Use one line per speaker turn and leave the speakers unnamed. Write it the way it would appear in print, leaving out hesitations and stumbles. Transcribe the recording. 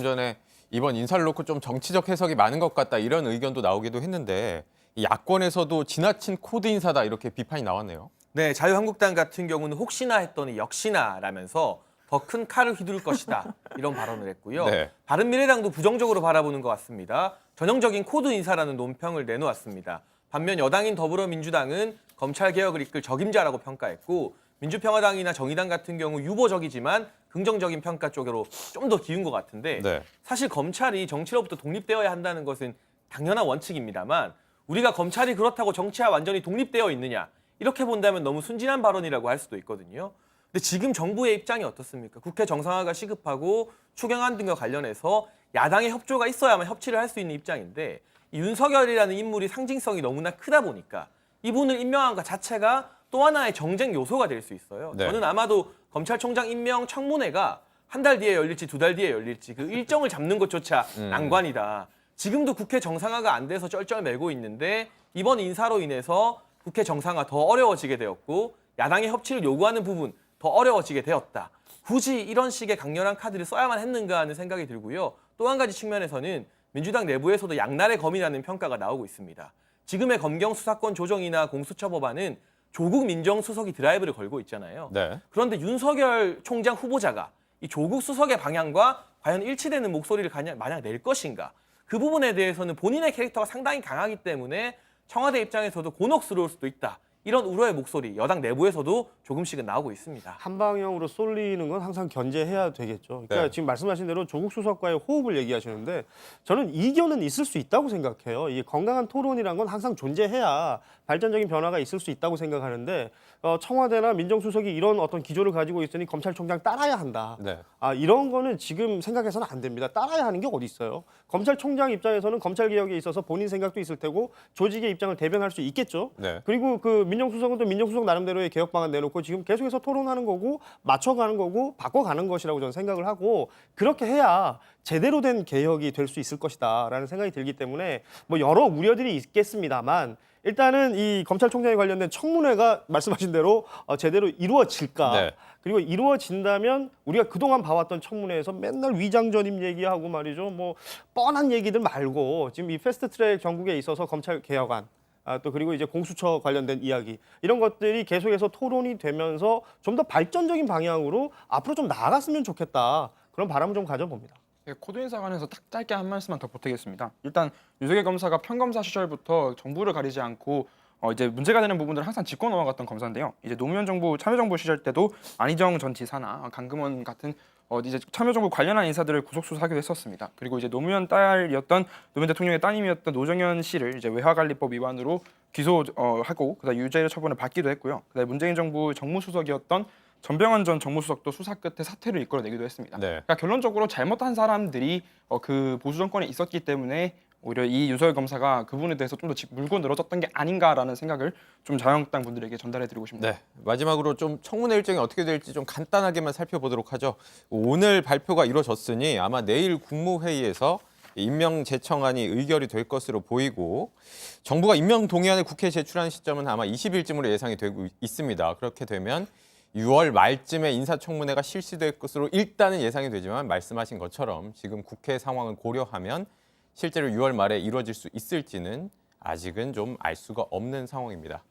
전에 이번 인사를 놓고 좀 정치적 해석이 많은 것 같다 이런 의견도 나오기도 했는데 이 야권에서도 지나친 코드 인사다 이렇게 비판이 나왔네요.
네, 자유한국당 같은 경우는 혹시나 했더니 역시나라면서 더 큰 칼을 휘두를 것이다 이런 발언을 했고요.
네.
바른미래당도 부정적으로 바라보는 것 같습니다. 전형적인 코드 인사라는 논평을 내놓았습니다. 반면 여당인 더불어민주당은 검찰개혁을 이끌 적임자라고 평가했고 민주평화당이나 정의당 같은 경우 유보적이지만 긍정적인 평가 쪽으로 좀 더 기운 것 같은데
네.
사실 검찰이 정치로부터 독립되어야 한다는 것은 당연한 원칙입니다만 우리가 검찰이 그렇다고 정치와 완전히 독립되어 있느냐 이렇게 본다면 너무 순진한 발언이라고 할 수도 있거든요. 근데 지금 정부의 입장이 어떻습니까? 국회 정상화가 시급하고 추경안 등과 관련해서 야당의 협조가 있어야만 협치를 할 수 있는 입장인데 이 윤석열이라는 인물이 상징성이 너무나 크다 보니까 이분을 임명한 것 자체가 또 하나의 정쟁 요소가 될 수 있어요.
네.
저는 아마도 검찰총장 임명 청문회가 한 달 뒤에 열릴지 두 달 뒤에 열릴지 그 일정을 잡는 것조차 난관이다. 지금도 국회 정상화가 안 돼서 쩔쩔매고 있는데 이번 인사로 인해서 국회 정상화 더 어려워지게 되었고 야당의 협치를 요구하는 부분 더 어려워지게 되었다. 굳이 이런 식의 강렬한 카드를 써야만 했는가 하는 생각이 들고요. 또 한 가지 측면에서는 민주당 내부에서도 양날의 검이라는 평가가 나오고 있습니다. 지금의 검경 수사권 조정이나 공수처 법안은 조국 민정수석이 드라이브를 걸고 있잖아요.
네.
그런데 윤석열 총장 후보자가 이 조국 수석의 방향과 과연 일치되는 목소리를 만약 낼 것인가? 그 부분에 대해서는 본인의 캐릭터가 상당히 강하기 때문에 청와대 입장에서도 곤혹스러울 수도 있다. 이런 우려의 목소리 여당 내부에서도 조금씩은 나오고 있습니다.
한 방향으로 쏠리는 건 항상 견제해야 되겠죠. 그러니까
네.
지금 말씀하신 대로 조국 수석과의 호흡을 얘기하시는데 저는 이견은 있을 수 있다고 생각해요. 이 건강한 토론이란 건 항상 존재해야 발전적인 변화가 있을 수 있다고 생각하는데 청와대나 민정수석이 이런 어떤 기조를 가지고 있으니 검찰총장 따라야 한다.
네.
이런 거는 지금 생각해서는 안 됩니다. 따라야 하는 게 어디 있어요? 검찰총장 입장에서는 검찰개혁에 있어서 본인 생각도 있을 테고 조직의 입장을 대변할 수 있겠죠.
네.
그리고 그 민정수석은 또 민정수석 나름대로의 개혁 방안 내놓고 지금 계속해서 토론하는 거고 맞춰가는 거고 바꿔가는 것이라고 저는 생각을 하고 그렇게 해야 제대로 된 개혁이 될 수 있을 것이다라는 생각이 들기 때문에 뭐 여러 우려들이 있겠습니다만 일단은 이 검찰총장에 관련된 청문회가 말씀하신 대로 제대로 이루어질까?
네.
그리고 이루어진다면 우리가 그동안 봐왔던 청문회에서 맨날 위장 전입 얘기하고 말이죠. 뭐 뻔한 얘기들 말고 지금 이 패스트트랙 정국에 있어서 검찰 개혁안 또 그리고 이제 공수처 관련된 이야기 이런 것들이 계속해서 토론이 되면서 좀 더 발전적인 방향으로 앞으로 좀 나아갔으면 좋겠다. 그런 바람을 좀 가져봅니다.
코드 인사 관해서 딱 짧게 한 말씀만 더 보태겠습니다. 일단 윤석열 검사가 평검사 시절부터 정부를 가리지 않고 이제 문제가 되는 부분들을 항상 짚고 넘어갔던 검사인데요. 이제 노무현 정부 참여정부 시절 때도 안희정 전 지사나 강금원 같은 이제 참여정부 관련한 인사들을 구속 수사하기도 했었습니다. 그리고 이제 노무현 딸이었던 노무현 대통령의 따님이었던 노정현 씨를 이제 외화관리법 위반으로 기소하고 그다음 유죄 처분을 받기도 했고요. 그다음 문재인 정부 정무수석이었던 전병헌 전 정무수석도 수사 끝에 사퇴를 이끌어내기도 했습니다.
네.
그러니까 결론적으로 잘못한 사람들이 그 보수 정권에 있었기 때문에 오히려 이 윤석열 검사가 그 부분에 대해서 좀 더 물고 늘어졌던 게 아닌가라는 생각을 좀 자유한국당 분들에게 전달해드리고 싶습니다.
네. 마지막으로 좀 청문회 일정이 어떻게 될지 좀 간단하게만 살펴보도록 하죠. 오늘 발표가 이루어졌으니 아마 내일 국무회의에서 임명 제청안이 의결이 될 것으로 보이고 정부가 임명 동의안을 국회에 제출하는 시점은 아마 20일쯤으로 예상이 되고 있습니다. 그렇게 되면 6월 말쯤에 인사청문회가 실시될 것으로 일단은 예상이 되지만 말씀하신 것처럼 지금 국회 상황을 고려하면 실제로 6월 말에 이루어질 수 있을지는 아직은 좀 알 수가 없는 상황입니다.